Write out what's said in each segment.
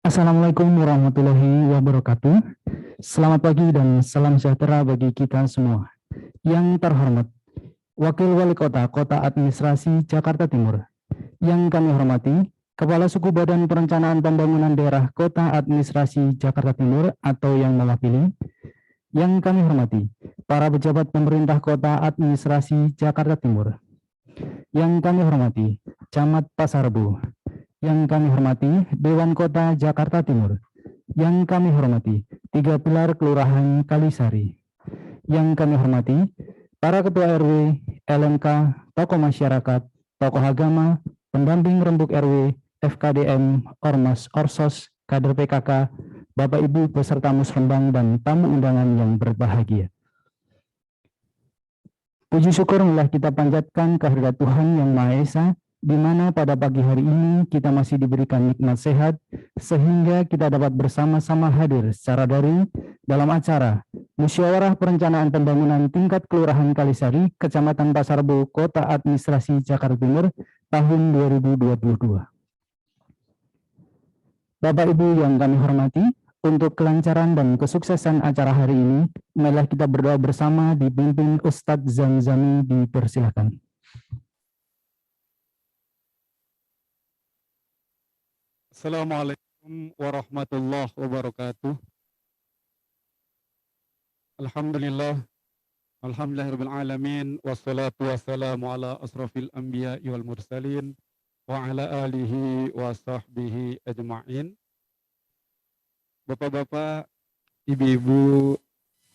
Assalamualaikum warahmatullahi wabarakatuh. Selamat pagi dan salam sejahtera bagi kita semua. Yang terhormat, Wakil Wali Kota Kota Administrasi Jakarta Timur. Yang kami hormati, Kepala Suku Badan Perencanaan Pembangunan Daerah Kota Administrasi Jakarta Timur atau yang mewakili. Yang kami hormati, para pejabat pemerintah Kota Administrasi Jakarta Timur. Yang kami hormati, Camat Pasar Rebo. Yang kami hormati, Dewan Kota Jakarta Timur. Yang kami hormati, 3 Pilar Kelurahan Kalisari. Yang kami hormati, para Ketua RW, LMK, tokoh masyarakat, tokoh agama, pendamping rembuk RW, FKDM, Ormas, Orsos, kader PKK, Bapak Ibu peserta musrembang dan tamu undangan yang berbahagia. Puji syukur marilah kita panjatkan kehadirat Tuhan Yang Maha Esa, di mana pada pagi hari ini kita masih diberikan nikmat sehat, sehingga kita dapat bersama-sama hadir secara daring dalam acara Musyawarah Perencanaan Pembangunan Tingkat Kelurahan Kalisari, Kecamatan Pasar Rebo, Kota Administrasi Jakarta Timur, tahun 2022. Bapak Ibu yang kami hormati, untuk kelancaran dan kesuksesan acara hari ini, marilah kita berdoa bersama dipimpin Ustadz Zamzami, dipersilakan. Assalamualaikum warahmatullahi wabarakatuh. Alhamdulillah, alhamdulillahirabbil alamin, wassalatu wassalamu ala asrafil anbiya'i wal mursalin wa ala alihi wa sahbihi ajma'in. Bapak-bapak, ibu-ibu,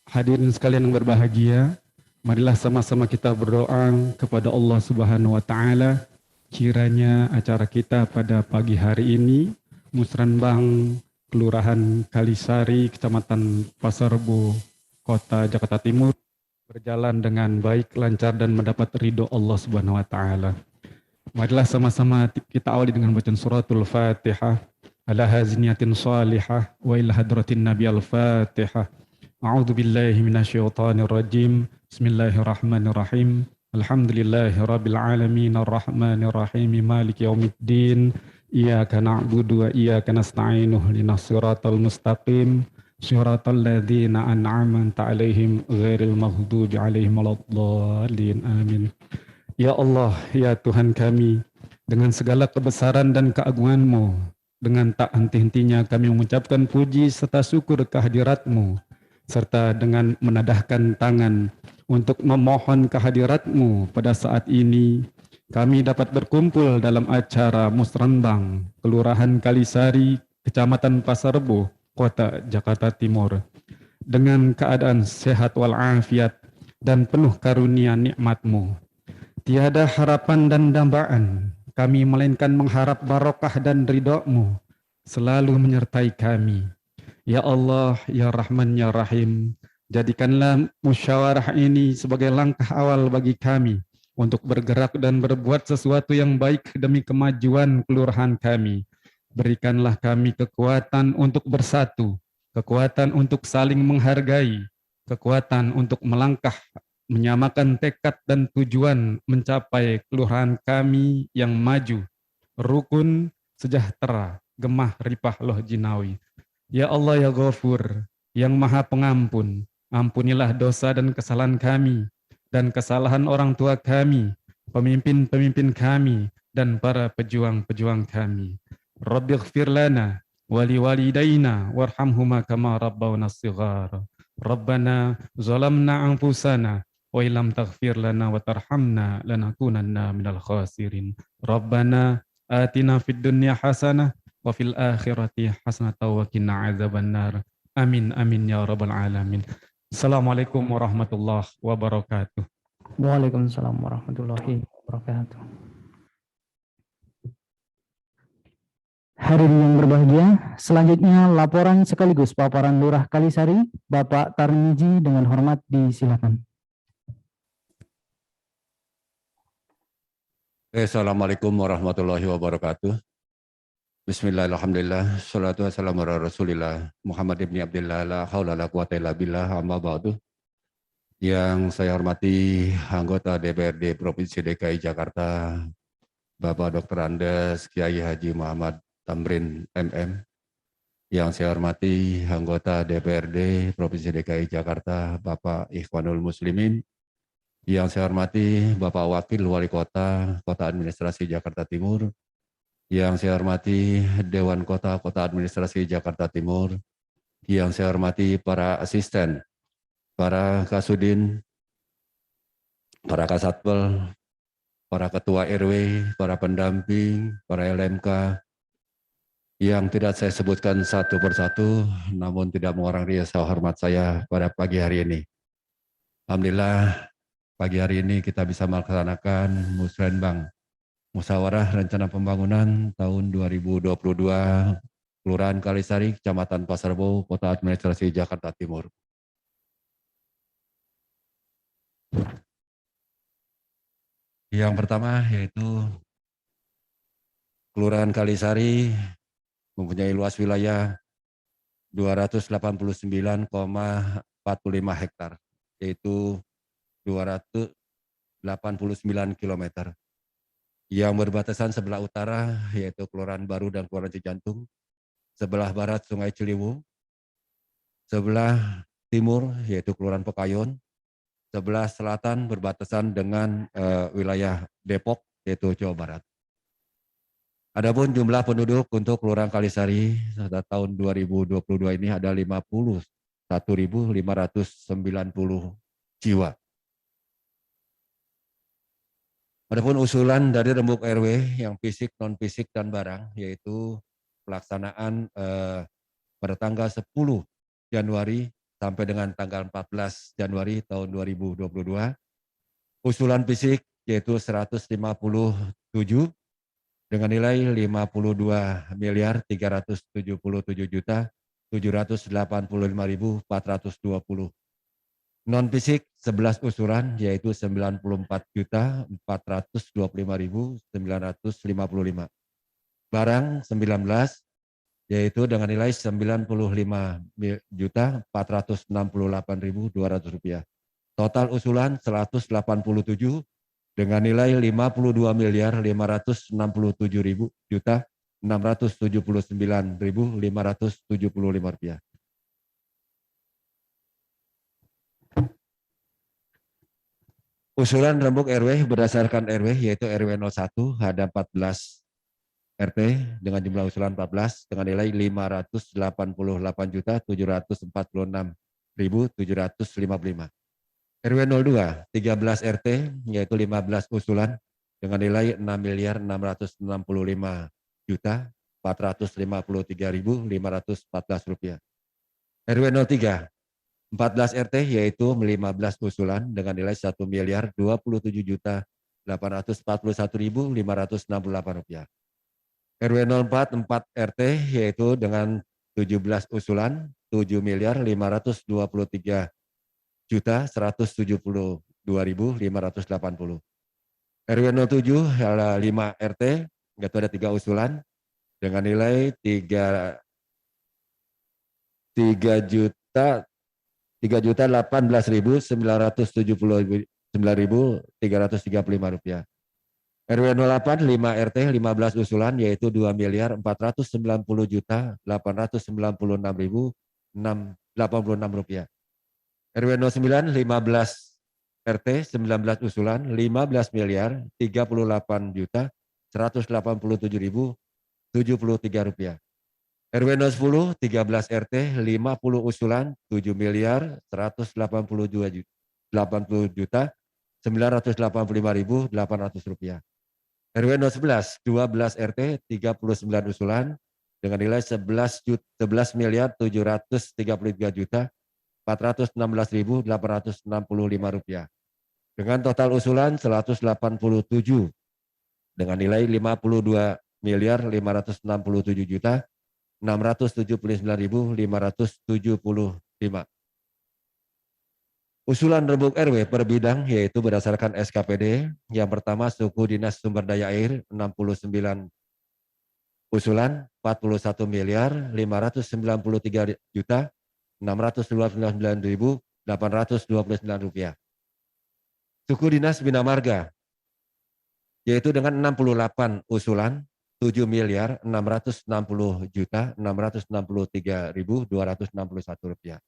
hadirin sekalian yang berbahagia, marilah sama-sama kita berdoa kepada Allah Subhanahu wa taala, kiranya acara kita pada pagi hari ini, Musrenbang Kelurahan Kalisari, Kecamatan Pasar Rebo, Kota Jakarta Timur, berjalan dengan baik, lancar, dan mendapat ridho Allah Subhanahu wa taala. Marilah sama-sama kita awali dengan bacaan suratul Fatihah. Ala hazniyatin salihah wa ila hadratin Nabi al-Fatihah. A'udzu billahi minasyaitonir rajim. Bismillahirrahmanirrahim. Alhamdulillahirabbil alamin arrahmanir rahim maliki yaumiddin. Iyyaka na'budu wa iyyaka nasta'in ihdinas siratal mustaqim. Siratal ladzina an'amta 'alaihim ghairil maghdubi 'alaihim waladdallin. Amin. Ya Allah, ya Tuhan kami, dengan segala kebesaran dan keagungan-Mu, dengan tak henti-hentinya kami mengucapkan puji serta syukur kehadirat-Mu, serta dengan menadahkan tangan untuk memohon kehadirat-Mu pada saat ini, kami dapat berkumpul dalam acara Musrenbang Kelurahan Kalisari, Kecamatan Pasar Rebo, Kota Jakarta Timur, dengan keadaan sehat walafiat dan penuh karunia nikmat-Mu. Tiada harapan dan dambaan kami melainkan mengharap barokah dan ridho-Mu selalu menyertai kami. Ya Allah, ya Rahman, ya Rahim, jadikanlah musyawarah ini sebagai langkah awal bagi kami untuk bergerak dan berbuat sesuatu yang baik demi kemajuan kelurahan kami. Berikanlah kami kekuatan untuk bersatu, kekuatan untuk saling menghargai, kekuatan untuk melangkah, menyamakan tekad dan tujuan mencapai kelurahan kami yang maju, rukun, sejahtera, gemah ripah loh jinawi. Ya Allah, ya Ghafur, yang maha pengampun, ampunilah dosa dan kesalahan kami, dan kesalahan orang tua kami, pemimpin-pemimpin kami, dan para pejuang-pejuang kami. Rabbighfir lana wali walidayna warhamhuma kama rabbawna shighara. Rabbana zalamna anfusana wa illam taghfir lana wa tarhamna lanakunanna minal khasirin. Rabbana atina fid dunya hasanah wa fil akhirati hasanatan wa qina adzabannar. Amin amin ya rabbal alamin. Assalamualaikum warahmatullahi wabarakatuh. Waalaikumsalam warahmatullahi wabarakatuh. Hadirin yang berbahagia, selanjutnya laporan sekaligus paparan Lurah Kalisari, Bapak Tarmiji dengan hormat disilakan. Assalamualaikum warahmatullahi wabarakatuh. Bismillahirrahmanirrahim. Salatu wassalamu ala Rasulillah Muhammad ibn Abdillah la haula la quwata illa billah amma ba'du. Yang saya hormati anggota DPRD Provinsi DKI Jakarta, Bapak Dr. Andes Kiai Haji Muhammad Tamrin MM, Yang saya hormati anggota DPRD Provinsi DKI Jakarta, Bapak Ikhwanul Muslimin. Yang saya hormati Bapak Wakil Wali Kota, Kota Administrasi Jakarta Timur. Yang saya hormati Dewan Kota, Kota Administrasi Jakarta Timur. Yang saya hormati para asisten, para kasudin, para kasatpel, para ketua RW, para pendamping, para LMK, yang tidak saya sebutkan satu persatu, namun tidak mengurangi rasa hormat saya pada pagi hari ini. Alhamdulillah, pagi hari ini kita bisa melaksanakan Musrenbang, Musyawarah Rencana Pembangunan tahun 2022, Kelurahan Kalisari, Kecamatan Pasar Rebo, Kota Administrasi Jakarta Timur. Yang pertama yaitu Kelurahan Kalisari mempunyai luas wilayah 289,45 hektar, yaitu 289 km. Yang berbatasan sebelah utara yaitu Kelurahan Baru dan Kelurahan Cijantung, sebelah barat Sungai Ciliwung, sebelah timur yaitu Kelurahan Pekayon, sebelah selatan berbatasan dengan wilayah Depok yaitu Jawa Barat. Adapun jumlah penduduk untuk Kelurahan Kalisari pada tahun 2022 ini ada 51.590 jiwa. Adapun usulan dari rembuk RW yang fisik, non fisik dan barang yaitu pelaksanaan pada tanggal 10 Januari sampai dengan tanggal 14 Januari tahun 2022. Usulan fisik yaitu 157 dengan nilai 52.377.785.420. Non fisik 11 usulan yaitu 94.425.955. Barang 19 yaitu dengan nilai 95.468.200 rupiah. Total usulan 187 dengan nilai 52.557.679.575 rupiah. Usulan rembuk RW berdasarkan RW yaitu RW 01 ada 14 RT dengan jumlah usulan 14 dengan nilai 588.746.755. RW 02 13 RT yaitu 15 usulan dengan nilai 6.665.453.514 rupiah. RW 03 14 RT yaitu 15 usulan dengan nilai 1.027.841.568 rupiah. RW 04 4 RT yaitu dengan 17 usulan 7.523.172.580. RW 07 adalah 5 RT yaitu ada 3 usulan dengan nilai 3.018.979.335 rupiah. RW 08 5 RT 15 usulan yaitu 2.490.896.086 rupiah. RW 09 15 RT 19 usulan 15.038.187.073 rupiah. RW 010 13 RT 50 usulan 7.180.985.800 rupiah. RW 011 12 RT 39 usulan dengan nilai 11.033.416.865 rupiah. Dengan total usulan 187 dengan nilai 52.567.679.575. Usulan rembuk RW per bidang yaitu berdasarkan SKPD. Yang pertama suku dinas sumber daya air 69 usulan 41.593.629.829 rupiah. Suku dinas bina marga yaitu dengan 68 usulan 7.660.663.261 rupiah.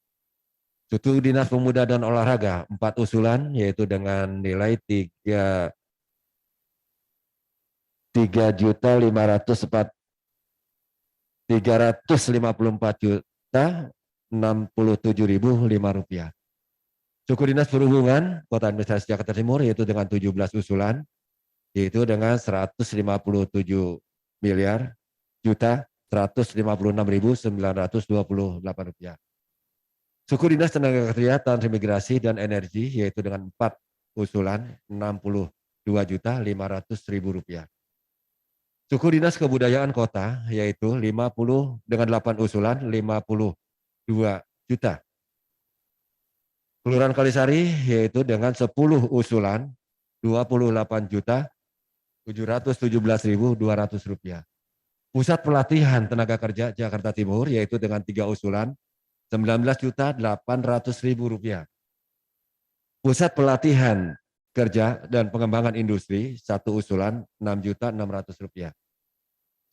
Suku Dinas Pemuda dan Olahraga 4 usulan, yaitu dengan nilai 3.354.354.67.005 rupiah. Suku Dinas Perhubungan Kota Administrasi Jakarta Timur, yaitu dengan 17 usulan, yaitu dengan 150.156.928 rupiah. Suku Dinas Tenaga Kerja, Transmigrasi dan Energi, yaitu dengan 4 usulan 62.500.000 rupiah. Suku Dinas Kebudayaan Kota, yaitu 50 dengan 8 usulan 52 juta. Kelurahan Kalisari, yaitu dengan 10 usulan 28.717.200 rupiah. Pusat Pelatihan Tenaga Kerja Jakarta Timur, yaitu dengan 3 usulan 19.800.000 rupiah. Pusat Pelatihan Kerja dan Pengembangan Industri, 1 usulan 6.600.000 rupiah.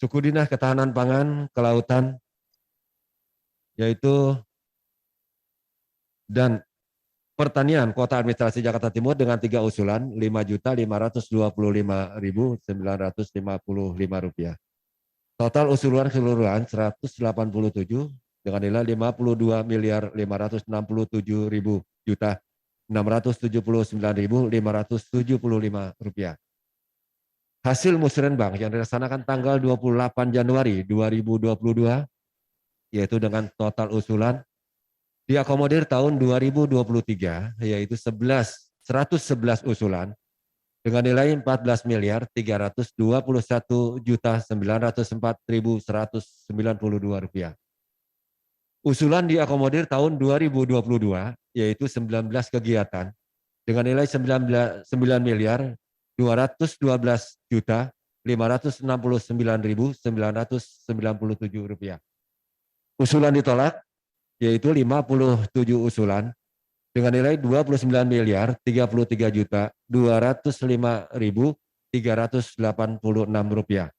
Suku Dinas Ketahanan Pangan, Kelautan, yaitu dan Pertanian Kota Administrasi Jakarta Timur dengan 3 usulan 5.525.955 rupiah. Total usulan keseluruhan 187 dengan nilai 52.567.679.575 rupiah. Hasil musrenbang yang dilaksanakan tanggal 28 Januari 2022, yaitu dengan total usulan diakomodir tahun 2023, yaitu 111 usulan dengan nilai 14.321.904.192 rupiah. Usulan diakomodir tahun 2022, yaitu 19 kegiatan dengan nilai 9.569.597 rupiah. Usulan ditolak, yaitu 57 usulan dengan nilai 29.333.205.386 rupiah.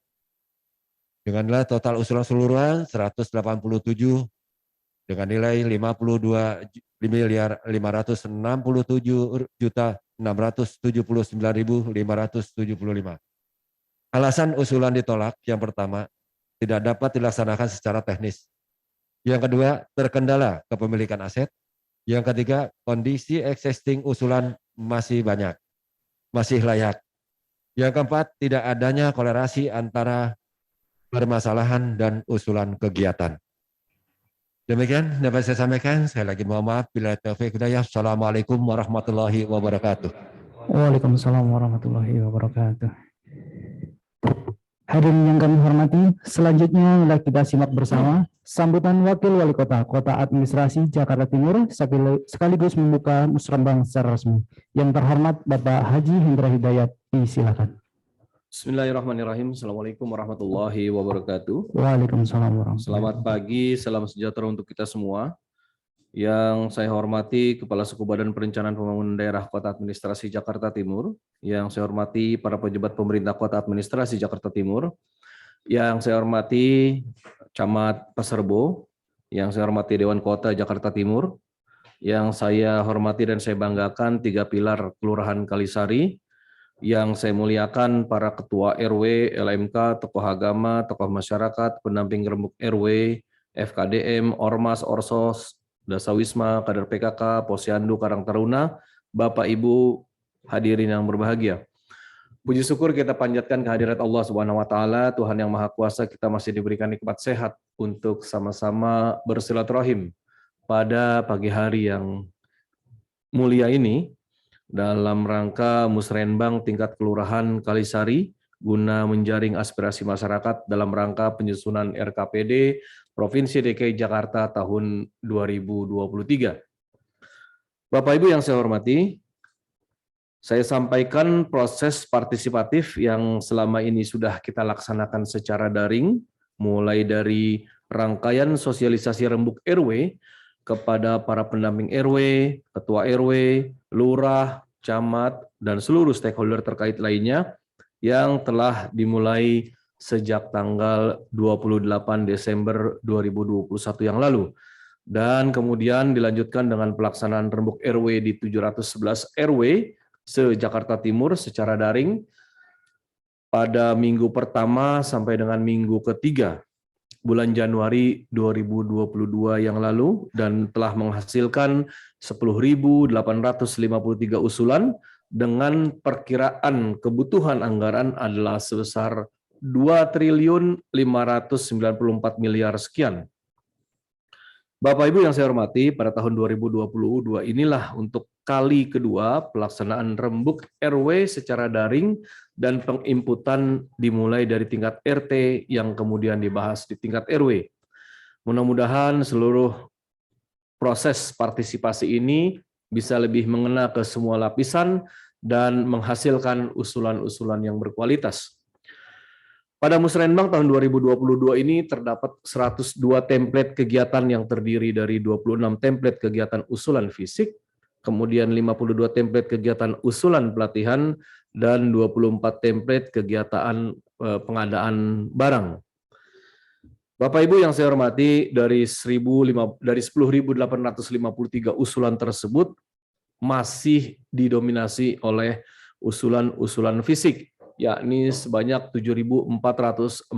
Dengan nilai total usulan keseluruhan 187 dengan nilai 52.567.679.575. Alasan usulan ditolak: yang pertama, tidak dapat dilaksanakan secara teknis. Yang kedua, terkendala kepemilikan aset. Yang ketiga, kondisi existing usulan masih banyak, masih layak. Yang keempat, tidak adanya kolerasi antara permasalahan dan usulan kegiatan. Demikian dapat saya sampaikan. Saya lagi mohon maaf bila taufik hidayah. Assalamualaikum warahmatullahi wabarakatuh. Waalaikumsalam warahmatullahi wabarakatuh. Hadirin yang kami hormati, selanjutnya mari kita simak bersama sambutan Wakil Wali Kota Kota Administrasi Jakarta Timur sekaligus membuka musrenbang secara resmi. Yang terhormat Bapak Haji Hendra Hidayat, silakan. Bismillahirrahmanirrahim. Assalamualaikum warahmatullahi wabarakatuh. Waalaikumsalam warahmatullahi Selamat pagi, salam sejahtera untuk kita semua. Yang saya hormati Kepala Suku Badan Perencanaan Pembangunan Daerah Kota Administrasi Jakarta Timur, yang saya hormati para pejabat pemerintah Kota Administrasi Jakarta Timur, yang saya hormati Camat Pasar Rebo, yang saya hormati Dewan Kota Jakarta Timur, yang saya hormati dan saya banggakan 3 pilar Kelurahan Kalisari, yang saya muliakan para ketua RW, LMK, tokoh agama, tokoh masyarakat, pendamping rembuk RW, FKDM, Ormas, Orsos, Dasawisma, kader PKK, Posyandu, Karang Taruna, Bapak Ibu hadirin yang berbahagia. Puji syukur kita panjatkan kehadirat Allah Subhanahu wa taala, Tuhan yang Maha Kuasa, kita masih diberikan nikmat sehat untuk sama-sama bersilaturahim pada pagi hari yang mulia ini dalam rangka musrenbang tingkat Kelurahan Kalisari guna menjaring aspirasi masyarakat dalam rangka penyusunan RKPD Provinsi DKI Jakarta tahun 2023. Bapak Ibu yang saya hormati, saya sampaikan proses partisipatif yang selama ini sudah kita laksanakan secara daring, mulai dari rangkaian sosialisasi rembuk RW kepada para pendamping RW, ketua RW, lurah, camat, dan seluruh stakeholder terkait lainnya yang telah dimulai sejak tanggal 28 Desember 2021 yang lalu. Dan kemudian dilanjutkan dengan pelaksanaan rembuk RW di 711 RW se-Jakarta Timur secara daring pada minggu pertama sampai dengan minggu ketiga bulan Januari 2022 yang lalu dan telah menghasilkan 10.853 usulan dengan perkiraan kebutuhan anggaran adalah sebesar 2.594 miliar sekian. Bapak Ibu yang saya hormati, pada tahun 2022 inilah untuk kali kedua pelaksanaan rembuk RW secara daring dan penginputan dimulai dari tingkat RT yang kemudian dibahas di tingkat RW. Mudah-mudahan seluruh proses partisipasi ini bisa lebih mengena ke semua lapisan dan menghasilkan usulan-usulan yang berkualitas. Pada Musrenbang tahun 2022 ini terdapat 102 template kegiatan yang terdiri dari 26 template kegiatan usulan fisik, kemudian 52 template kegiatan usulan pelatihan, dan 24 template kegiatan pengadaan barang. Bapak Ibu yang saya hormati, dari 10.853 usulan tersebut masih didominasi oleh usulan-usulan fisik, yakni sebanyak 7.443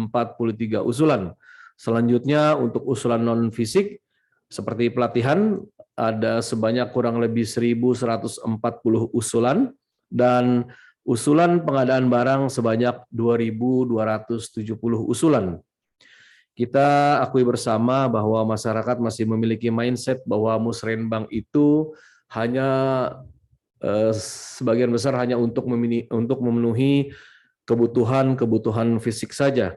usulan. Selanjutnya untuk usulan non-fisik seperti pelatihan ada sebanyak kurang lebih 1.140 usulan dan usulan pengadaan barang sebanyak 2.270 usulan. Kita akui bersama bahwa masyarakat masih memiliki mindset bahwa Musrenbang itu hanya sebagian besar hanya untuk memenuhi kebutuhan fisik saja.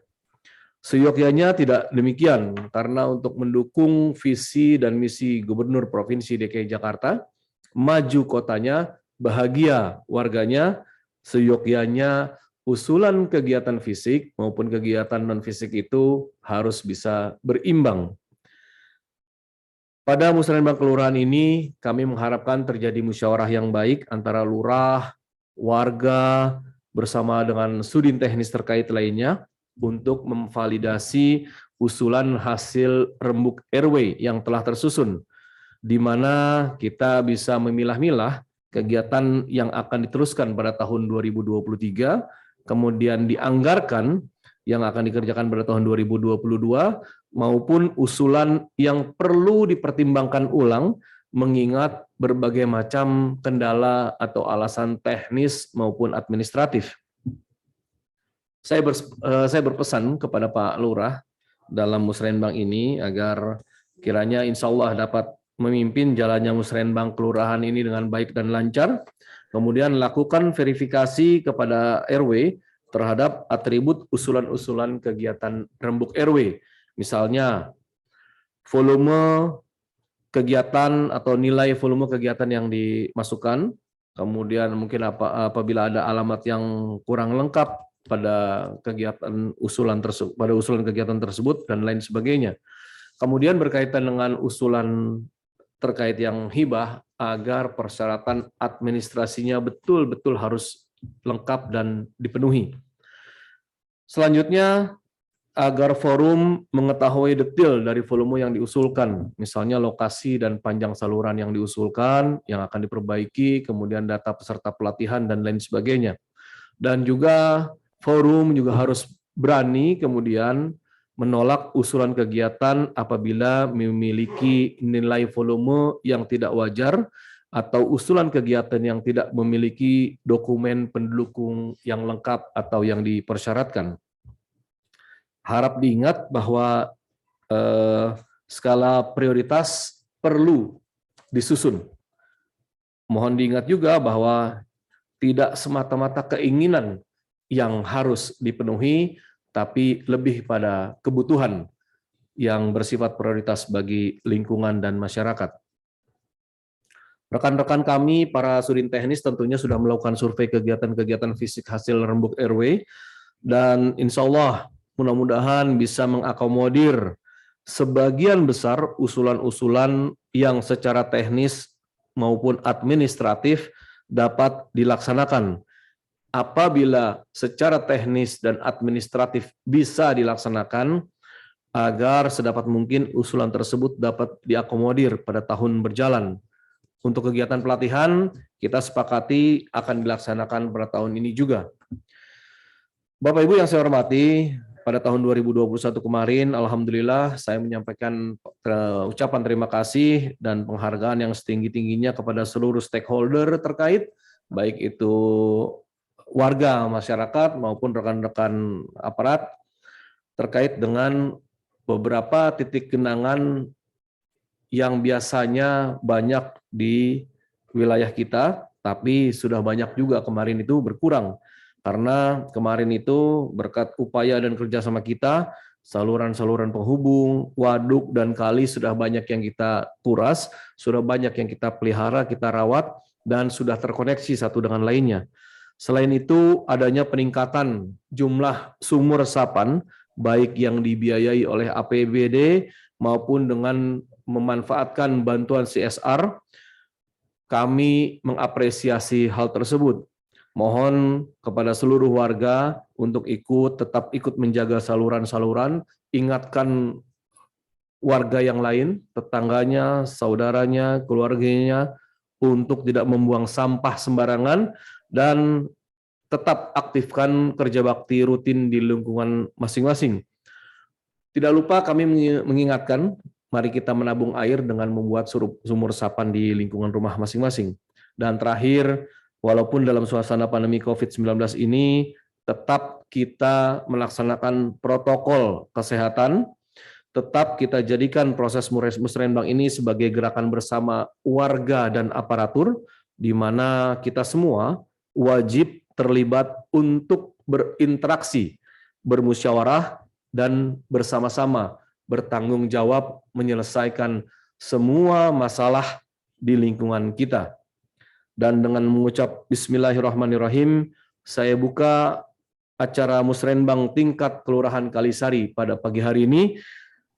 Seyogyanya tidak demikian, karena untuk mendukung visi dan misi Gubernur Provinsi DKI Jakarta, maju kotanya, bahagia warganya, seyogyanya usulan kegiatan fisik maupun kegiatan non-fisik itu harus bisa berimbang. Pada Musrenbang Kelurahan ini, kami mengharapkan terjadi musyawarah yang baik antara lurah, warga, bersama dengan sudin teknis terkait lainnya untuk memvalidasi usulan hasil rembuk RW yang telah tersusun, di mana kita bisa memilah-milah kegiatan yang akan diteruskan pada tahun 2023, kemudian dianggarkan yang akan dikerjakan pada tahun 2022, maupun usulan yang perlu dipertimbangkan ulang mengingat berbagai macam kendala atau alasan teknis maupun administratif. Saya berpesan kepada Pak Lurah dalam Musrenbang ini agar kiranya insya Allah dapat memimpin jalannya Musrenbang Kelurahan ini dengan baik dan lancar, kemudian lakukan verifikasi kepada RW terhadap atribut usulan-usulan kegiatan rembuk RW. Misalnya, volume kegiatan atau nilai volume kegiatan yang dimasukkan, kemudian mungkin apabila ada alamat yang kurang lengkap pada kegiatan usulan kegiatan tersebut dan lain sebagainya. Kemudian berkaitan dengan usulan terkait yang hibah, agar persyaratan administrasinya betul-betul harus lengkap dan dipenuhi. Selanjutnya, agar forum mengetahui detail dari volume yang diusulkan, misalnya lokasi dan panjang saluran yang diusulkan, yang akan diperbaiki, kemudian data peserta pelatihan dan lain sebagainya. Dan juga forum juga harus berani kemudian menolak usulan kegiatan apabila memiliki nilai volume yang tidak wajar atau usulan kegiatan yang tidak memiliki dokumen pendukung yang lengkap atau yang dipersyaratkan. Harap diingat bahwa skala prioritas perlu disusun. Mohon diingat juga bahwa tidak semata-mata keinginan yang harus dipenuhi, tapi lebih pada kebutuhan yang bersifat prioritas bagi lingkungan dan masyarakat. Rekan-rekan kami, para sudin teknis tentunya sudah melakukan survei kegiatan-kegiatan fisik hasil rembuk RW, dan insya Allah mudah-mudahan bisa mengakomodir sebagian besar usulan-usulan yang secara teknis maupun administratif dapat dilaksanakan apabila secara teknis dan administratif bisa dilaksanakan, agar sedapat mungkin usulan tersebut dapat diakomodir pada tahun berjalan. Untuk kegiatan pelatihan, kita sepakati akan dilaksanakan pada tahun ini juga. Bapak Ibu yang saya hormati, pada tahun 2021 kemarin, alhamdulillah saya menyampaikan ucapan terima kasih dan penghargaan yang setinggi-tingginya kepada seluruh stakeholder terkait, baik itu warga masyarakat maupun rekan-rekan aparat, terkait dengan beberapa titik genangan yang biasanya banyak di wilayah kita, tapi sudah banyak juga kemarin itu berkurang. Karena kemarin itu berkat upaya dan kerjasama kita, saluran-saluran penghubung, waduk, dan kali sudah banyak yang kita kuras, sudah banyak yang kita pelihara, kita rawat, dan sudah terkoneksi satu dengan lainnya. Selain itu, adanya peningkatan jumlah sumur resapan, baik yang dibiayai oleh APBD maupun dengan memanfaatkan bantuan CSR, kami mengapresiasi hal tersebut. Mohon kepada seluruh warga untuk tetap ikut menjaga saluran-saluran, ingatkan warga yang lain, tetangganya, saudaranya, keluarganya, untuk tidak membuang sampah sembarangan, dan tetap aktifkan kerja bakti rutin di lingkungan masing-masing. Tidak lupa kami mengingatkan, mari kita menabung air dengan membuat sumur resapan di lingkungan rumah masing-masing. Dan terakhir, walaupun dalam suasana pandemi COVID-19 ini, tetap kita melaksanakan protokol kesehatan, tetap kita jadikan proses musrenbang ini sebagai gerakan bersama warga dan aparatur, di mana kita semua wajib terlibat untuk berinteraksi, bermusyawarah, dan bersama-sama bertanggung jawab menyelesaikan semua masalah di lingkungan kita. Dan dengan mengucap Bismillahirrahmanirrahim, saya buka acara musrenbang tingkat Kelurahan Kalisari pada pagi hari ini,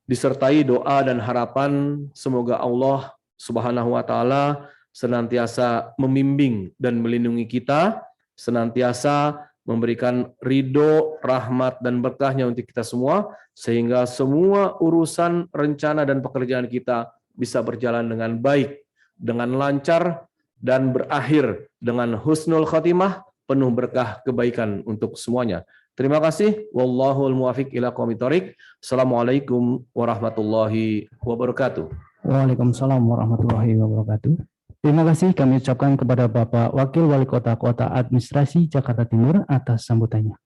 disertai doa dan harapan semoga Allah Subhanahu wa Ta'ala senantiasa membimbing dan melindungi kita, senantiasa memberikan ridho, rahmat, dan berkahnya untuk kita semua, sehingga semua urusan, rencana, dan pekerjaan kita bisa berjalan dengan baik, dengan lancar, dan berakhir dengan husnul khotimah, penuh berkah kebaikan untuk semuanya. Terima kasih. Wallahul muwafiq ila aqwamit thoriq. Assalamualaikum warahmatullahi wabarakatuh. Waalaikumsalam warahmatullahi wabarakatuh. Terima kasih kami ucapkan kepada Bapak Wakil Wali Kota Kota Administrasi Jakarta Timur atas sambutannya.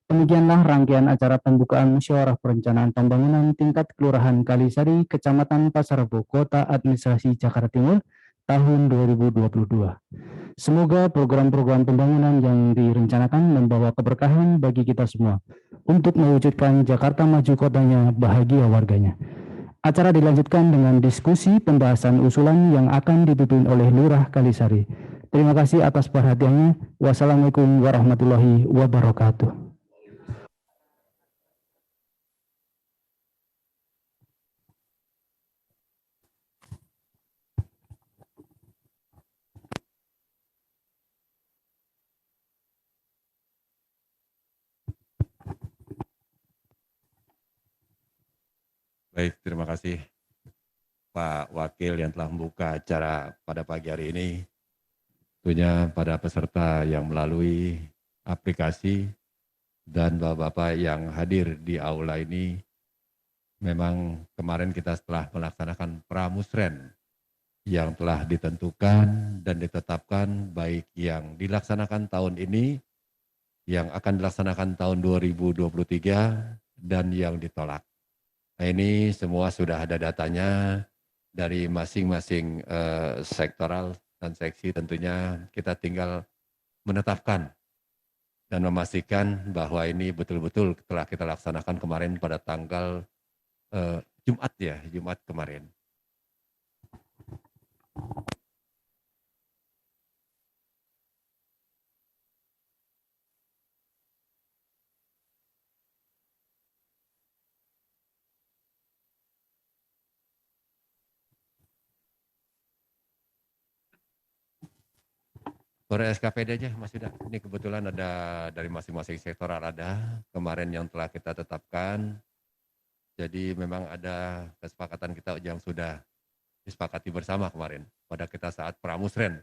Demikianlah rangkaian acara pembukaan musyawarah perencanaan pembangunan tingkat Kelurahan Kalisari, Kecamatan Pasar Rebo, Kota Administrasi Jakarta Timur tahun 2022. Semoga program-program pembangunan yang direncanakan membawa keberkahan bagi kita semua untuk mewujudkan Jakarta maju kotanya, bahagia warganya. Acara dilanjutkan dengan diskusi pembahasan usulan yang akan dipimpin oleh Lurah Kalisari. Terima kasih atas perhatiannya. Wassalamualaikum warahmatullahi wabarakatuh. Baik, terima kasih Pak Wakil yang telah membuka acara pada pagi hari ini. Tentunya pada peserta yang melalui aplikasi dan Bapak-Bapak yang hadir di aula ini, memang kemarin kita setelah melaksanakan pramusren yang telah ditentukan dan ditetapkan, baik yang dilaksanakan tahun ini, yang akan dilaksanakan tahun 2023, dan yang ditolak. Nah, ini semua sudah ada datanya dari masing-masing sektoral dan seksi. Tentunya kita tinggal menetapkan dan memastikan bahwa ini betul-betul telah kita laksanakan kemarin pada tanggal Jumat kemarin. Per SKPD aja Mas Yuda. Ini kebetulan ada dari masing-masing sektoral ada kemarin yang telah kita tetapkan. Jadi memang ada kesepakatan kita yang sudah disepakati bersama kemarin pada kita saat pramusren.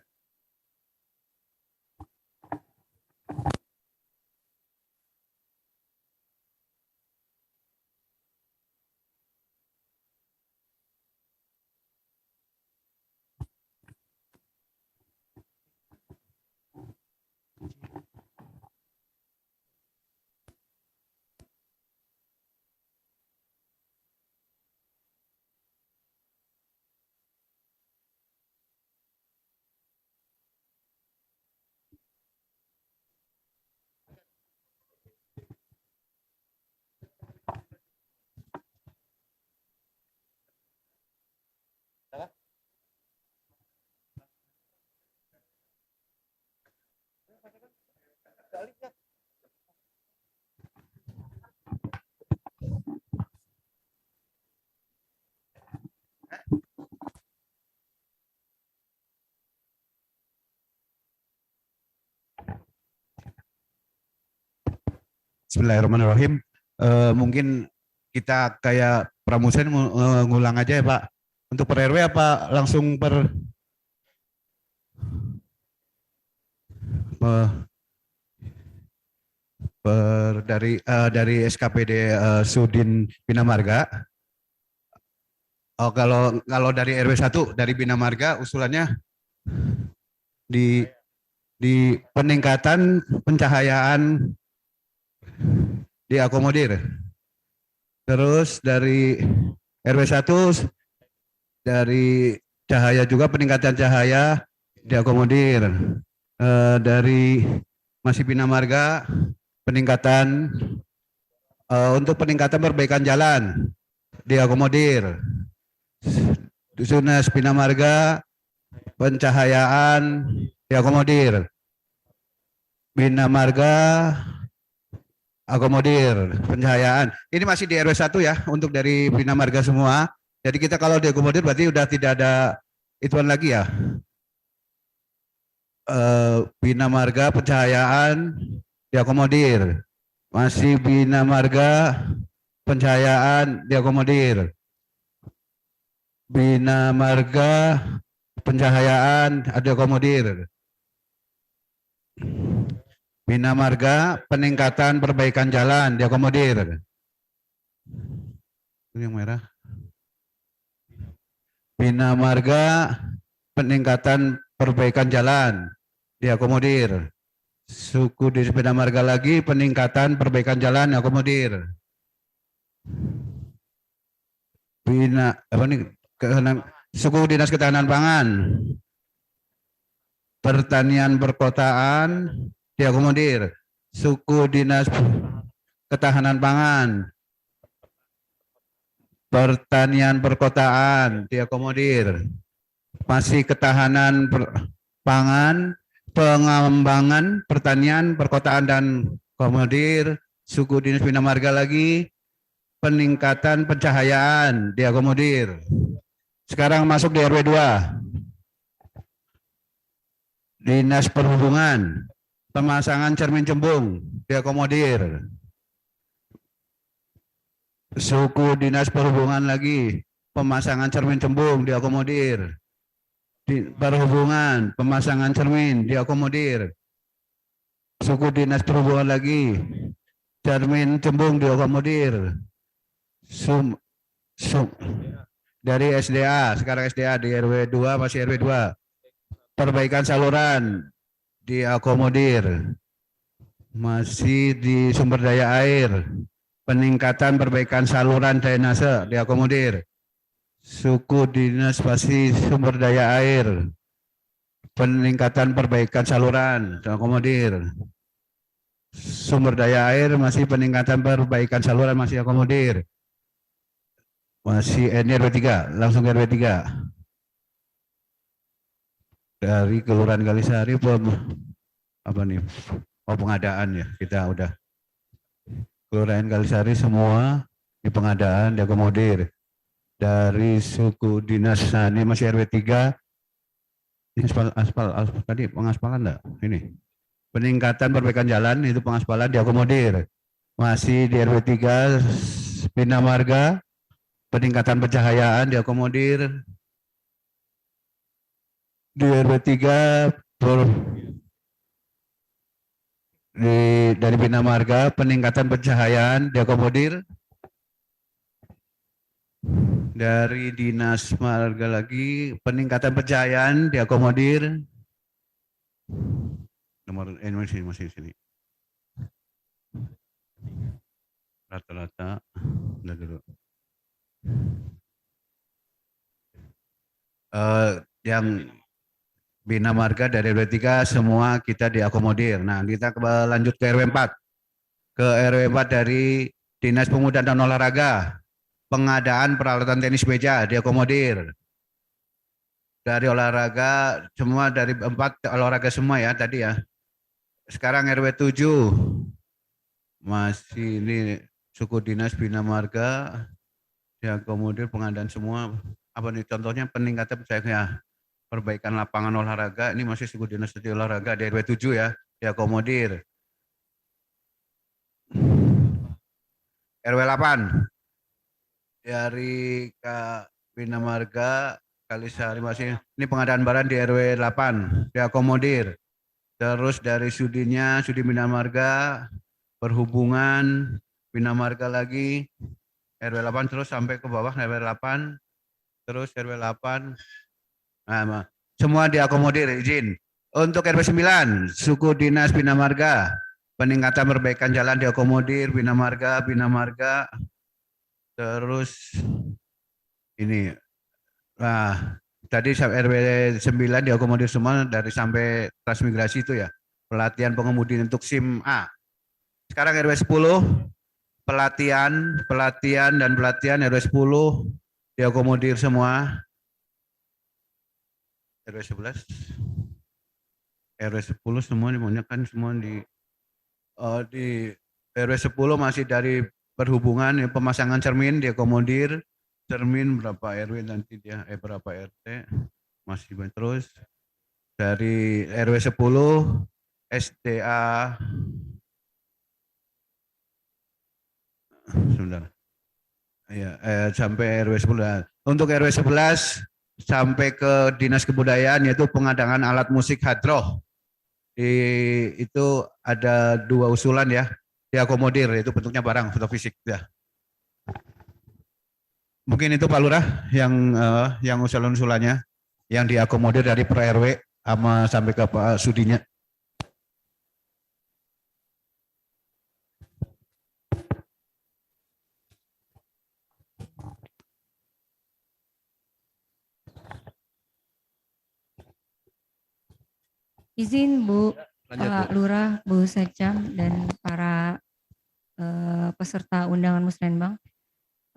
Bismillahirrahmanirrahim. Mungkin kita kayak pramusen ngulang aja ya Pak. Untuk per RW apa langsung per dari SKPD Sudin Bina Marga. Oh, kalau dari RW 1 dari Bina Marga usulannya di peningkatan pencahayaan diakomodir. Terus dari RW 1 dari cahaya juga peningkatan cahaya diakomodir. Dari masih Bina Marga peningkatan untuk peningkatan perbaikan jalan diakomodir. Dusunas Bina Marga pencahayaan diakomodir. Bina Marga akomodir pencahayaan. Ini masih di RW 1 ya untuk dari Bina Marga semua. Jadi kita kalau diakomodir berarti udah tidak ada ituan lagi ya. Bina Marga pencahayaan diakomodir. Masih Bina Marga pencahayaan diakomodir. Bina Marga pencahayaan diakomodir. Bina Marga peningkatan perbaikan jalan diakomodir. Ini yang merah. Bina Marga peningkatan perbaikan jalan diakomodir. Suku di Bina Marga lagi peningkatan perbaikan jalan diakomodir. Suku Dinas Ketahanan Pangan, Pertanian Perkotaan diakomodir. Suku Dinas Ketahanan Pangan, Pertanian Perkotaan diakomodir. Masih Ketahanan Pangan, Pengembangan Pertanian Perkotaan dan komodir. Suku Dinas Bina Marga lagi peningkatan pencahayaan diakomodir. Sekarang masuk di RW 2. Dinas Perhubungan, pemasangan cermin cembung diakomodir. Suku Dinas Perhubungan lagi pemasangan cermin cembung diakomodir. Perhubungan, pemasangan cermin diakomodir. Suku Dinas Perhubungan lagi cermin cembung diakomodir. Dari SDA, sekarang SDA di RW 2 masih RW 2. Perbaikan saluran diakomodir. Masih di sumber daya air. Peningkatan perbaikan saluran drainase diakomodir. Suku Dinas masih sumber daya air. Peningkatan perbaikan saluran diakomodir. Sumber daya air masih peningkatan perbaikan saluran masih akomodir. Masih RW 3, langsung RW 3. Dari Kelurahan Kalisari pengadaan ya, kita udah Kelurahan Kalisari semua di pengadaan diakomodir. Dari suku dinas ini masih RW 3 aspal tadi pengaspalan enggak? Ini. Peningkatan perbaikan jalan itu pengaspalan diakomodir. Masih di RW 3 Bina Marga, peningkatan pencahayaan diakomodir. Di RW 3 dari Bina Marga, peningkatan pencahayaan diakomodir. Dari Dinas Marga lagi, peningkatan pencahayaan diakomodir. Nomor masih sini. Rata-rata udah dulu. Yang Bina Marga dari RW 3 semua kita diakomodir. Nah, kita lanjut ke RW 4. Ke RW 4 dari Dinas Pemuda dan Olahraga. Pengadaan peralatan tenis meja diakomodir. Dari olahraga semua, dari 4 olahraga semua ya tadi ya. Sekarang RW 7 masih ini suku dinas Bina Marga diakomodir pengadaan semua. Apa nih contohnya? Peningkatan pencahayaan, perbaikan lapangan olahraga, ini masih suku dinas olahraga di RW 7 ya, diakomodir. RW 8 dari Kak Bina Marga Kalisari masih ini pengadaan barang di RW 8 diakomodir. Terus dari Sudinya, Sudi Bina Marga, Perhubungan Bina Marga lagi RW 8 terus sampai ke bawah RW 8 terus RW 8. Nah, semua diakomodir izin. Untuk RW 9 suku dinas Bina Marga, peningkatan perbaikan jalan diakomodir Bina Marga. Terus ini, nah tadi RW 9 diakomodir semua dari sampai transmigrasi itu ya, pelatihan pengemudi untuk SIM A. Sekarang RW 10 pelatihan RW 10 diakomodir semua. RW 11 RW 10 semua kan semua di RW 10 masih dari Perhubungan pemasangan cermin diakomodir. Cermin berapa RW nanti dia berapa RT masih terus. Dari RW 10 SDA sebentar. Ya, sampai RW 10. Untuk RW 11 sampai ke Dinas Kebudayaan yaitu pengadaan alat musik hadroh. Itu ada 2 usulan ya, diakomodir, itu bentuknya barang foto fisik ya. Mungkin itu Pak Lurah yang usulan-usulannya yang diakomodir dari per RW sama sampai ke Pak Sudinya. Izin Bu, Pak Lurah, Bu Sekcam, dan para peserta undangan Musrenbang.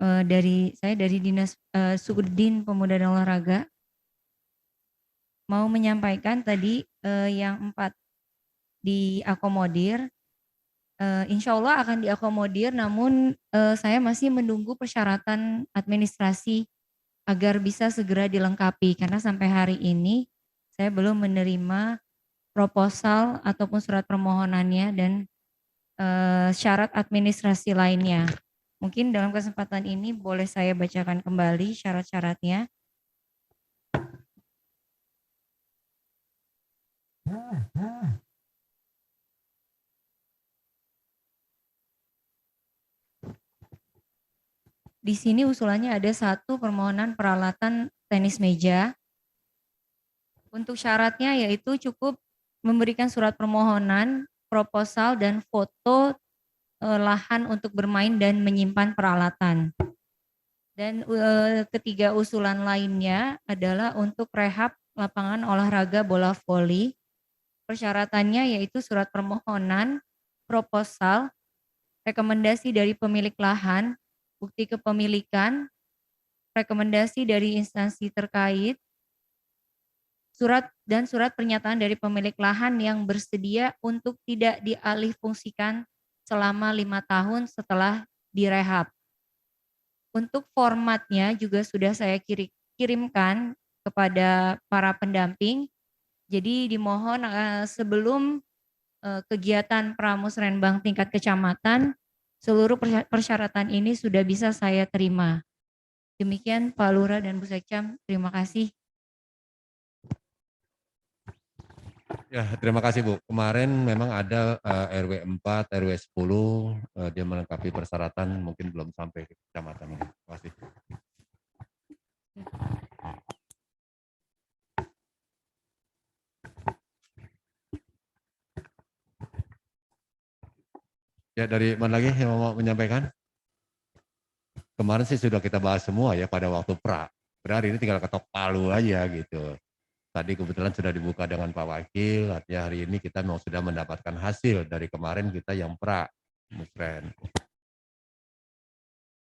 Saya dari Dinas Sudin Pemuda dan Olahraga mau menyampaikan tadi yang 4 diakomodir. Insya Allah akan diakomodir, namun saya masih menunggu persyaratan administrasi agar bisa segera dilengkapi karena sampai hari ini saya belum menerima proposal ataupun surat permohonannya dan syarat administrasi lainnya. Mungkin dalam kesempatan ini boleh saya bacakan kembali syarat-syaratnya. Di sini usulannya ada 1 permohonan peralatan tenis meja. Untuk syaratnya yaitu cukup memberikan surat permohonan, proposal, dan foto lahan untuk bermain dan menyimpan peralatan. Dan ketiga usulan lainnya adalah untuk rehab lapangan olahraga bola voli. Persyaratannya yaitu surat permohonan, proposal, rekomendasi dari pemilik lahan, bukti kepemilikan, rekomendasi dari instansi terkait, surat pernyataan dari pemilik lahan yang bersedia untuk tidak dialihfungsikan selama 5 tahun setelah direhab. Untuk formatnya juga sudah saya kirimkan kepada para pendamping. Jadi dimohon sebelum kegiatan pramusrenbang tingkat kecamatan, seluruh persyaratan ini sudah bisa saya terima. Demikian Pak Lurah dan Bu Sekcam, terima kasih. Ya, terima kasih Bu. Kemarin memang ada RW 4, RW 10, dia melengkapi persyaratan, mungkin belum sampai ke kecamatan ini. Terima kasih. Ya, dari mana lagi yang mau menyampaikan? Kemarin sih sudah kita bahas semua ya pada waktu pra. Berarti ini tinggal ketok palu aja gitu. Tadi kebetulan sudah dibuka dengan Pak Wakil, artinya hari ini kita memang sudah mendapatkan hasil dari kemarin kita yang pra, Musren.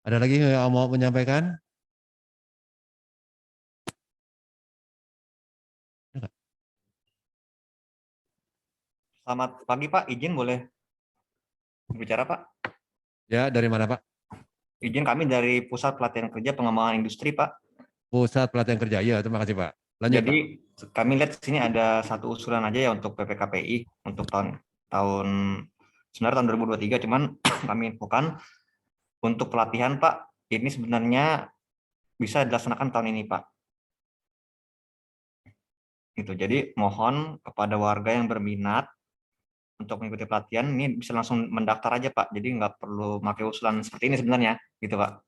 Ada lagi yang mau menyampaikan? Selamat pagi Pak, izin boleh berbicara Pak? Ya, dari mana Pak? Izin kami dari Pusat Pelatihan Kerja Pengembangan Industri Pak. Pusat Pelatihan Kerja, ya terima kasih Pak. Lanjut Jadi Pak. kami lihat sini ada satu usulan aja ya untuk PPKPI untuk tahun sebenarnya tahun 2023, cuman kami infokan untuk pelatihan Pak, ini sebenarnya bisa dilaksanakan tahun ini Pak. Gitu. Jadi mohon kepada warga yang berminat untuk mengikuti pelatihan ini bisa langsung mendaftar aja Pak. Jadi nggak perlu pakai usulan seperti ini sebenarnya, gitu Pak.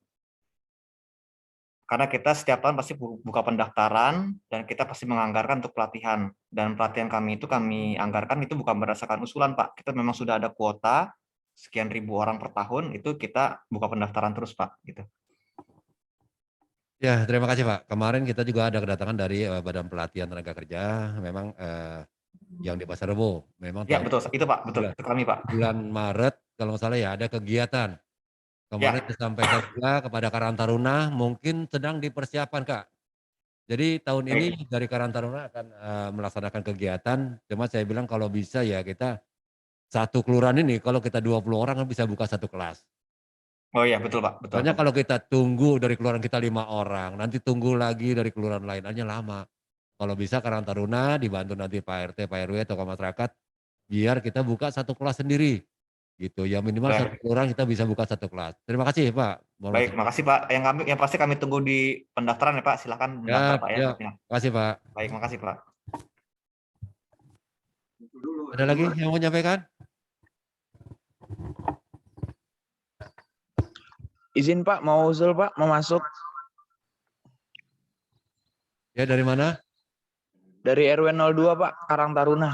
Karena kita setiap tahun pasti buka pendaftaran dan kita pasti menganggarkan untuk pelatihan. Dan pelatihan kami itu kami anggarkan itu bukan berdasarkan usulan, Pak. Kita memang sudah ada kuota sekian ribu orang per tahun, itu kita buka pendaftaran terus, Pak. Gitu. Ya, terima kasih Pak. Kemarin kita juga ada kedatangan dari Badan Pelatihan Tenaga Kerja, memang yang di Pasar Rebo. Memang Ya, tahun betul. Itu, Pak. Betul. Itu kami, Pak. bulan Maret, kalau nggak salah ya ada kegiatan. Kemarin Ya, disampaikan juga kepada Karang Taruna, mungkin sedang dipersiapkan Kak. Jadi tahun ini baik. dari Karang Taruna akan melaksanakan kegiatan, cuma saya bilang kalau bisa ya kita satu kelurahan ini, kalau kita 20 orang kan bisa buka satu kelas. Oh iya, betul, Pak. Betul. Soalnya kalau kita tunggu dari kelurahan kita 5 orang, nanti tunggu lagi dari kelurahan lain, hanya lama. Kalau bisa Karang Taruna dibantu nanti Pak RT, Pak RW, tokoh masyarakat, biar kita buka satu kelas sendiri. Gitu, ya minimal satu Baik. kelurahan kita bisa buka satu kelas. Terima kasih Pak. Baik, makasih, Pak. Yang pasti kami tunggu di pendaftaran ya, Pak. Silakan mendaftar, Siap, Pak ya. ya. Makasih Pak. Baik, makasih, Pak. Ada lagi yang mau menyampaikan? Izin Pak, mau usul Pak, mau masuk Ya, dari mana? dari RW 02 Pak, Karang Taruna.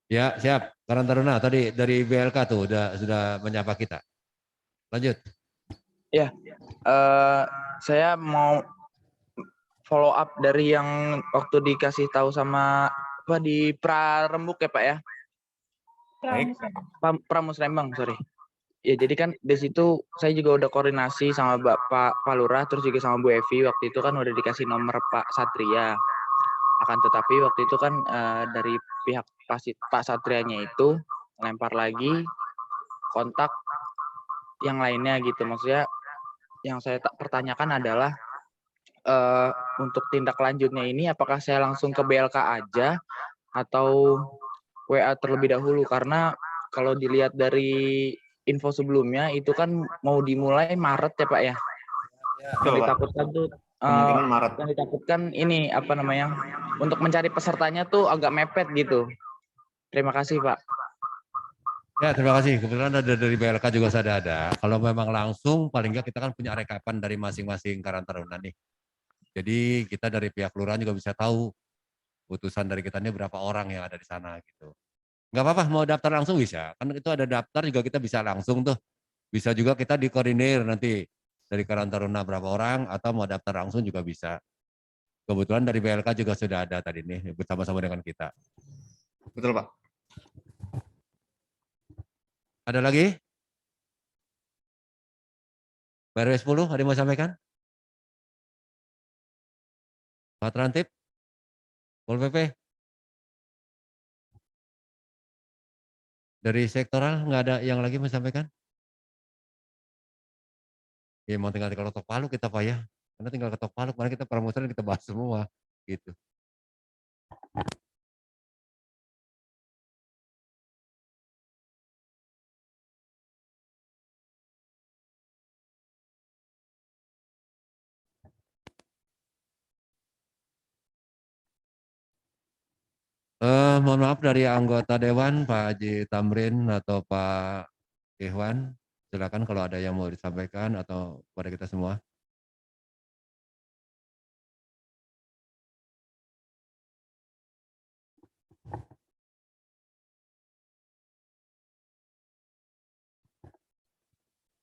Ya, siap. Karang Taruna tadi dari BLK tuh sudah menyapa kita. Lanjut. Ya, saya mau follow up dari yang waktu dikasih tahu sama apa di Prarembuk ya Pak ya. Baik. Pramusrembang, sorry. Ya jadi kan di situ saya juga udah koordinasi sama Bapak Pak Lurah, terus juga sama Bu Evi, waktu itu kan udah dikasih nomor Pak Satria. Akan tetapi waktu itu kan dari pihak Pak Satrianya itu lempar lagi kontak yang lainnya gitu. Maksudnya yang saya pertanyakan adalah untuk tindak lanjutnya ini apakah saya langsung ke BLK aja atau WA terlebih dahulu, karena kalau dilihat dari info sebelumnya itu kan mau dimulai Maret ya Pak ya. Yang ditakutkan tuh Kemungkinan Maret. yang ditakutkan ini apa namanya, untuk mencari pesertanya tuh agak mepet gitu. Terima kasih Pak. Ya, terima kasih. Kebetulan ada dari BLK juga sudah ada. Kalau memang langsung, paling nggak kita kan punya rekapan dari masing-masing Karang Taruna nih. Jadi kita dari pihak kelurahan juga bisa tahu putusan dari kita ini berapa orang yang ada di sana gitu. Nggak apa-apa, mau daftar langsung bisa. Kan itu ada daftar juga kita bisa langsung tuh. Bisa juga kita dikoordinir nanti dari Karang Taruna berapa orang atau mau daftar langsung juga bisa. Kebetulan dari BLK juga sudah ada tadi nih bersama-sama dengan kita. Betul, Pak. Ada lagi? RW 10 ada yang mau sampaikan? Pak Trantip? Pol PP? Dari sektoral nggak ada yang lagi mau sampaikan? Ya mau tinggal ketok palu kita Pak ya. Karena tinggal ketok palu, kemarin kita permusuhan kita bahas semua gitu. Mohon maaf dari anggota Dewan, Pak Haji Tamrin atau Pak Ikhwan, silakan kalau ada yang mau disampaikan atau kepada kita semua.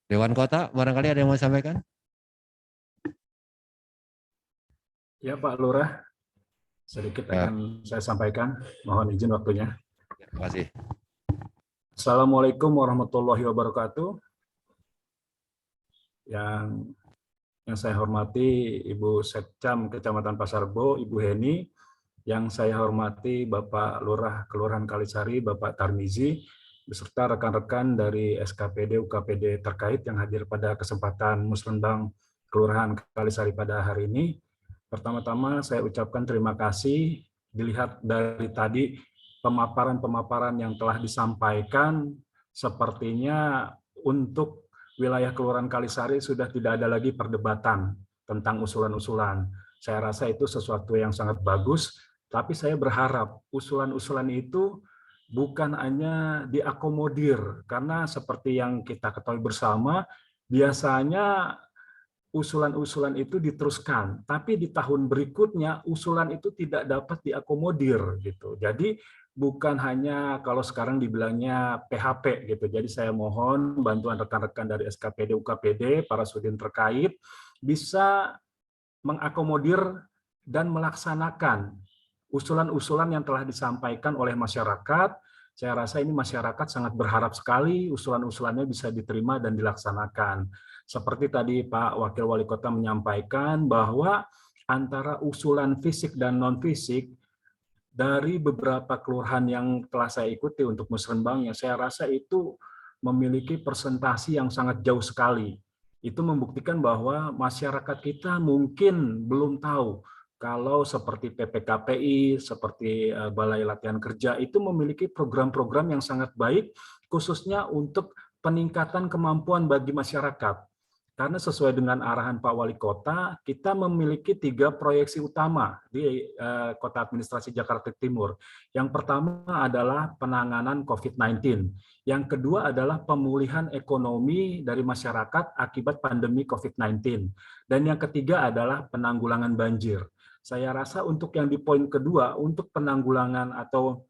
Dewan Kota, barangkali ada yang mau disampaikan? Ya Pak Lurah, sedikit Ya. akan saya sampaikan. Mohon izin waktunya. Terima kasih. Assalamualaikum warahmatullahi wabarakatuh. Yang saya hormati Ibu Setcam Kecamatan Pasarbo, Ibu Heni. Yang saya hormati Bapak Lurah Kelurahan Kalisari, Bapak Tarmizi, beserta rekan-rekan dari SKPD UKPD terkait yang hadir pada kesempatan Musrenbang Kelurahan Kalisari pada hari ini. Pertama-tama saya ucapkan terima kasih. Dilihat dari tadi pemaparan-pemaparan yang telah disampaikan, sepertinya untuk wilayah Kelurahan Kalisari sudah tidak ada lagi perdebatan tentang usulan-usulan. Saya rasa itu sesuatu yang sangat bagus, tapi saya berharap usulan-usulan itu bukan hanya diakomodir, karena seperti yang kita ketahui bersama, biasanya usulan-usulan itu diteruskan, tapi di tahun berikutnya usulan itu tidak dapat diakomodir gitu. Jadi bukan hanya kalau sekarang dibilangnya PHP gitu. Jadi saya mohon bantuan rekan-rekan dari SKPD UKPD, para sudin terkait bisa mengakomodir dan melaksanakan usulan-usulan yang telah disampaikan oleh masyarakat. Saya rasa ini masyarakat sangat berharap sekali usulan-usulannya bisa diterima dan dilaksanakan. Seperti tadi Pak Wakil Wali Kota menyampaikan bahwa antara usulan fisik dan non-fisik dari beberapa kelurahan yang telah saya ikuti untuk musrenbang, yang saya rasa itu memiliki persentasi yang sangat jauh sekali. Itu membuktikan bahwa masyarakat kita mungkin belum tahu kalau seperti PPKPI, seperti Balai Latihan Kerja, itu memiliki program-program yang sangat baik, khususnya untuk peningkatan kemampuan bagi masyarakat. Karena sesuai dengan arahan Pak Wali Kota, kita memiliki 3 proyeksi utama di Kota Administrasi Jakarta Timur. Yang pertama adalah penanganan COVID-19. Yang kedua adalah pemulihan ekonomi dari masyarakat akibat pandemi COVID-19. Dan yang ketiga adalah penanggulangan banjir. Saya rasa untuk yang di poin kedua, untuk penanggulangan atau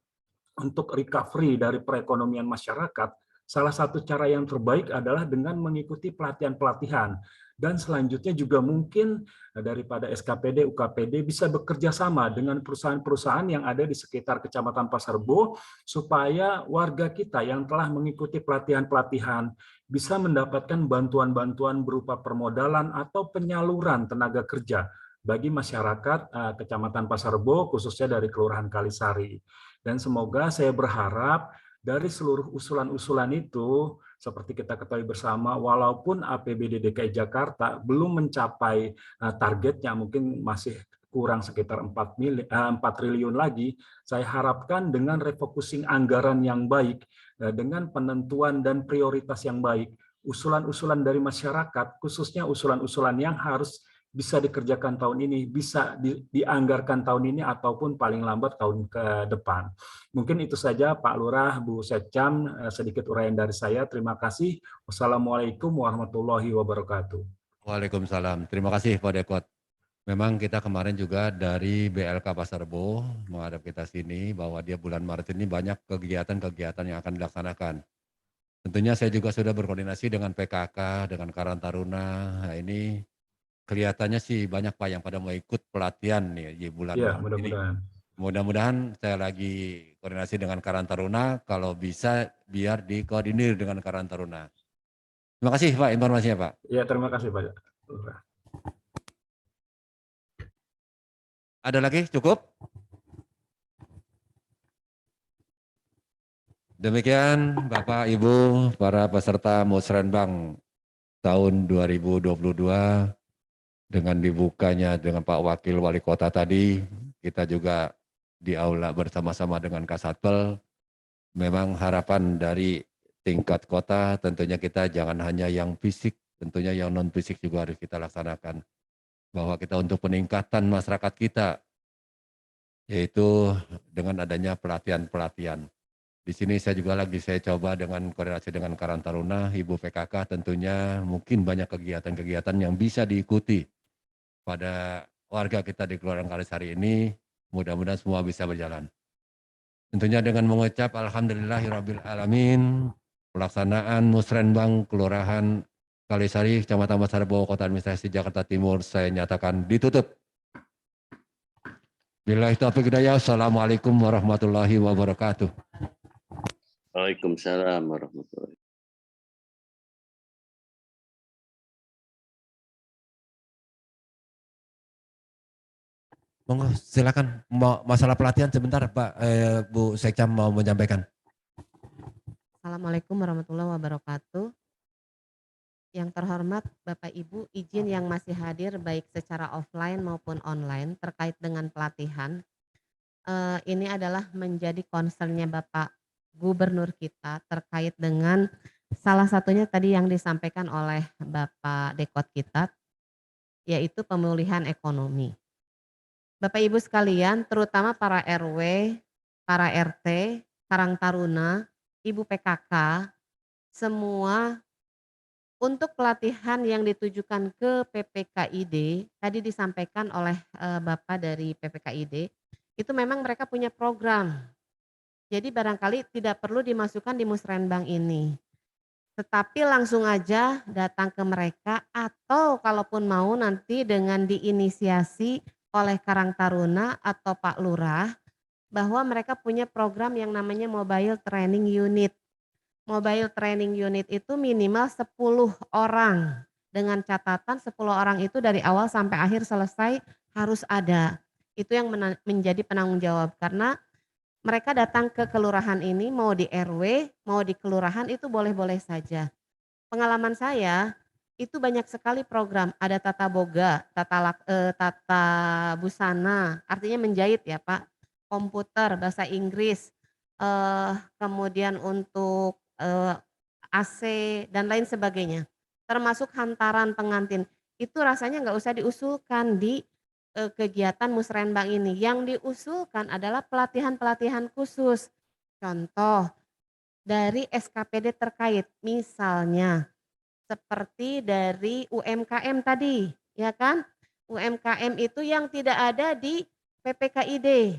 untuk recovery dari perekonomian masyarakat, salah satu cara yang terbaik adalah dengan mengikuti pelatihan-pelatihan. Dan selanjutnya juga mungkin daripada SKPD, UKPD bisa bekerja sama dengan perusahaan-perusahaan yang ada di sekitar Kecamatan Pasarbo, supaya warga kita yang telah mengikuti pelatihan-pelatihan bisa mendapatkan bantuan-bantuan berupa permodalan atau penyaluran tenaga kerja bagi masyarakat Kecamatan Pasarbo, khususnya dari Kelurahan Kalisari. Dan semoga saya berharap dari seluruh usulan-usulan itu, seperti kita ketahui bersama, walaupun APBD DKI Jakarta belum mencapai targetnya, mungkin masih kurang sekitar 4 triliun lagi, saya harapkan dengan refocusing anggaran yang baik, dengan penentuan dan prioritas yang baik, usulan-usulan dari masyarakat, khususnya usulan-usulan yang harus bisa dikerjakan tahun ini, bisa dianggarkan tahun ini, ataupun paling lambat tahun ke depan. Mungkin itu saja Pak Lurah, Bu Setcam, sedikit uraian dari saya. Terima kasih. Wassalamualaikum warahmatullahi wabarakatuh. Waalaikumsalam. Terima kasih Pak Dekot. Memang kita kemarin juga dari BLK Pasarbo menghadap kita sini bahwa dia bulan Maret ini banyak kegiatan-kegiatan yang akan dilaksanakan. Tentunya saya juga sudah berkoordinasi dengan PKK, dengan Karang Taruna. Nah, ini kelihatannya sih banyak Pak yang pada mau ikut pelatihan nih di bulan Maret ini. Mudah-mudahan saya lagi koordinasi dengan Karang Taruna, kalau bisa biar dikoordinir dengan Karang Taruna. Terima kasih Pak informasinya Pak. Ya, terima kasih Pak. Ada lagi? Cukup? Demikian Bapak Ibu para peserta Musrenbang tahun 2022. Dengan dibukanya dengan Pak Wakil Wali Kota tadi, kita juga di aula bersama-sama dengan Kasatpel. Memang harapan dari tingkat kota tentunya kita jangan hanya yang fisik, tentunya yang non fisik juga harus kita laksanakan. Bahwa kita untuk peningkatan masyarakat kita yaitu dengan adanya pelatihan-pelatihan. Di sini saya coba dengan koordinasi dengan Karang Taruna, Ibu PKK, tentunya mungkin banyak kegiatan-kegiatan yang bisa diikuti pada warga kita di Kelurahan Kalisari ini. Mudah-mudahan semua bisa berjalan. Tentunya dengan mengucap Alhamdulillahirabbil alamin, pelaksanaan Musrenbang Kelurahan Kalisari, Kecamatan Pasar Bo, Kota Administrasi Jakarta Timur saya nyatakan ditutup. Billahi taufiq hidayah. Assalamualaikum warahmatullahi wabarakatuh. Waalaikumsalam warahmatullahi. Monggo silakan, masalah pelatihan sebentar Pak, Bu Sekcam mau menyampaikan. Assalamualaikum warahmatullahi wabarakatuh. Yang terhormat Bapak Ibu, izin yang masih hadir baik secara offline maupun online terkait dengan pelatihan. Ini adalah menjadi concernnya Bapak Gubernur kita terkait dengan salah satunya tadi yang disampaikan oleh Bapak Dekot kita, yaitu pemulihan ekonomi. Bapak Ibu sekalian, terutama para RW, para RT, Karang Taruna, Ibu PKK, semua untuk pelatihan yang ditujukan ke PPKID, tadi disampaikan oleh Bapak dari PPKID, itu memang mereka punya program. Jadi barangkali tidak perlu dimasukkan di Musrenbang ini. Tetapi langsung aja datang ke mereka atau kalaupun mau nanti dengan diinisiasi oleh Karang Taruna atau Pak Lurah, bahwa mereka punya program yang namanya Mobile Training Unit. Mobile Training Unit itu minimal 10 orang. Dengan catatan 10 orang itu dari awal sampai akhir selesai harus ada. Itu yang menjadi penanggung jawab. Karena mereka datang ke kelurahan ini mau di RW, mau di kelurahan itu boleh-boleh saja. Pengalaman saya itu banyak sekali program. Ada tata boga, tata busana, artinya menjahit ya Pak. Komputer, bahasa Inggris, kemudian untuk AC dan lain sebagainya. Termasuk hantaran pengantin. Itu rasanya nggak usah diusulkan di kegiatan Musrenbang ini. Yang diusulkan adalah pelatihan-pelatihan khusus. Contoh dari SKPD terkait, misalnya seperti dari UMKM tadi, ya kan? UMKM itu yang tidak ada di PPKID.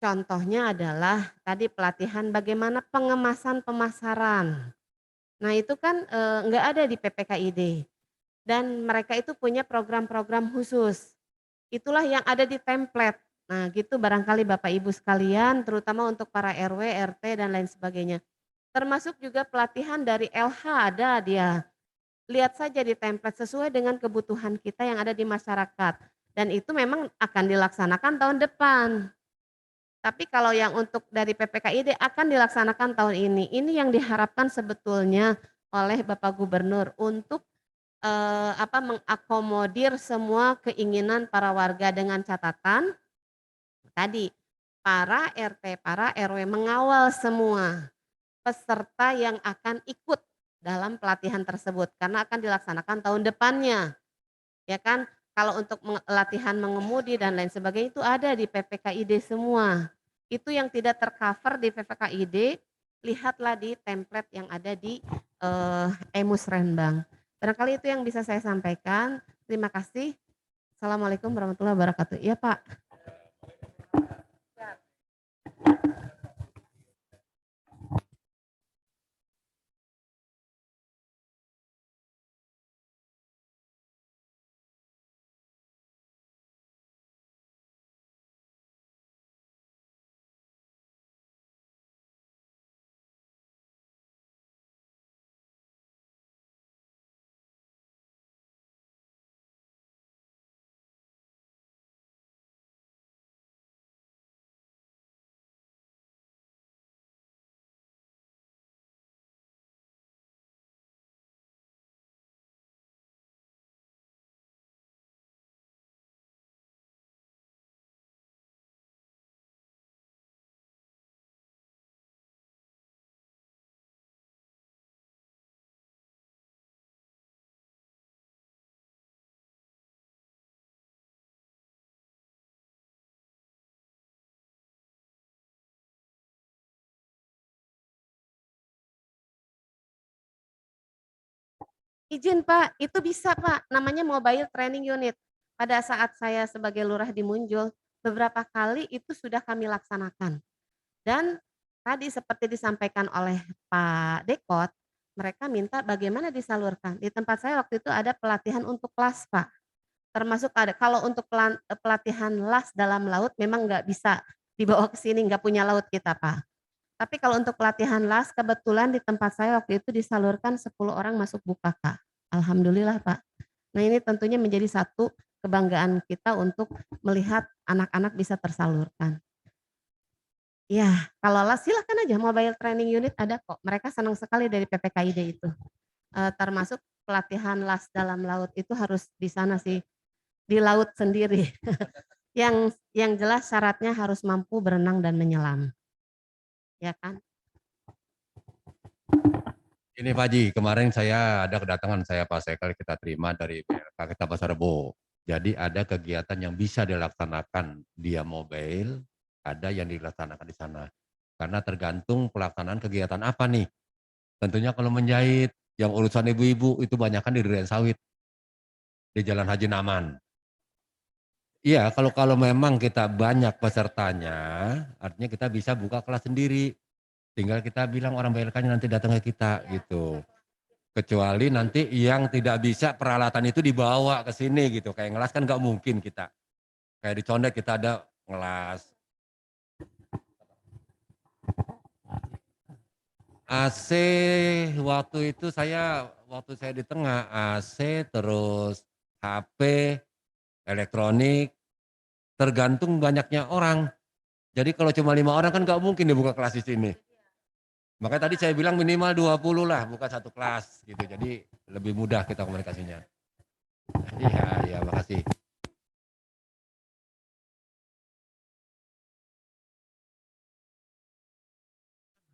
Contohnya adalah tadi pelatihan bagaimana pengemasan pemasaran. Nah itu kan nggak ada di PPKID dan mereka itu punya program-program khusus. Itulah yang ada di template. Nah gitu barangkali Bapak Ibu sekalian terutama untuk para RW, RT dan lain sebagainya. Termasuk juga pelatihan dari LH ada dia. Lihat saja di template sesuai dengan kebutuhan kita yang ada di masyarakat. Dan itu memang akan dilaksanakan tahun depan. Tapi kalau yang untuk dari PPKID akan dilaksanakan tahun ini. Ini yang diharapkan sebetulnya oleh Bapak Gubernur untuk mengakomodir semua keinginan para warga dengan catatan tadi para RT, para RW mengawal semua peserta yang akan ikut dalam pelatihan tersebut karena akan dilaksanakan tahun depannya. Ya kan? Kalau untuk latihan mengemudi dan lain sebagainya itu ada di PPKID semua. Itu yang tidak tercover di PPKID, lihatlah di template yang ada di Emus Renbang. Barangkali itu yang bisa saya sampaikan. Terima kasih. Assalamualaikum warahmatullahi wabarakatuh. Iya Pak. Izin Pak, itu bisa Pak, namanya mobile training unit. Pada saat saya sebagai lurah di Munjul, beberapa kali itu sudah kami laksanakan. Dan tadi seperti disampaikan oleh Pak Dekot, mereka minta bagaimana disalurkan. Di tempat saya waktu itu ada pelatihan untuk kelas Pak. Termasuk ada, kalau untuk pelatihan las dalam laut memang nggak bisa dibawa ke sini, nggak punya laut kita Pak. Tapi kalau untuk pelatihan las, kebetulan di tempat saya waktu itu disalurkan 10 orang masuk Bukaka. Alhamdulillah Pak. Nah ini tentunya menjadi satu kebanggaan kita untuk melihat anak-anak bisa tersalurkan. Ya, kalau las silakan aja, mobile training unit ada kok. Mereka senang sekali dari PPKID itu. Termasuk pelatihan las dalam laut itu harus di sana sih, di laut sendiri. yang jelas syaratnya harus mampu berenang dan menyelam. Ya kan? Ini Pak Haji, kemarin saya ada kedatangan saya Pak Sekal kita terima dari BLK kita Pasar Rebo. Jadi ada kegiatan yang bisa dilaksanakan dia mobile, ada yang dilaksanakan di sana. Karena tergantung pelaksanaan kegiatan apa nih. Tentunya kalau menjahit, yang urusan ibu-ibu itu banyakkan di Durian Sawit, di Jalan Haji Naman. Iya, kalau memang kita banyak pesertanya, artinya kita bisa buka kelas sendiri. Tinggal kita bilang orang BLK-nya nanti datang ke kita gitu. Kecuali nanti yang tidak bisa peralatan itu dibawa ke sini gitu. Kayak ngelas kan nggak mungkin kita. Kayak di Condet kita ada ngelas. AC waktu itu waktu saya di tengah AC terus HP, elektronik, tergantung banyaknya orang. Jadi kalau cuma 5 orang kan nggak mungkin dibuka kelas di sini. Makanya tadi saya bilang minimal 20 lah, bukan satu kelas gitu. Jadi lebih mudah kita komunikasinya. Iya, makasih.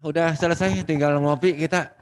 Udah selesai, tinggal ngopi kita.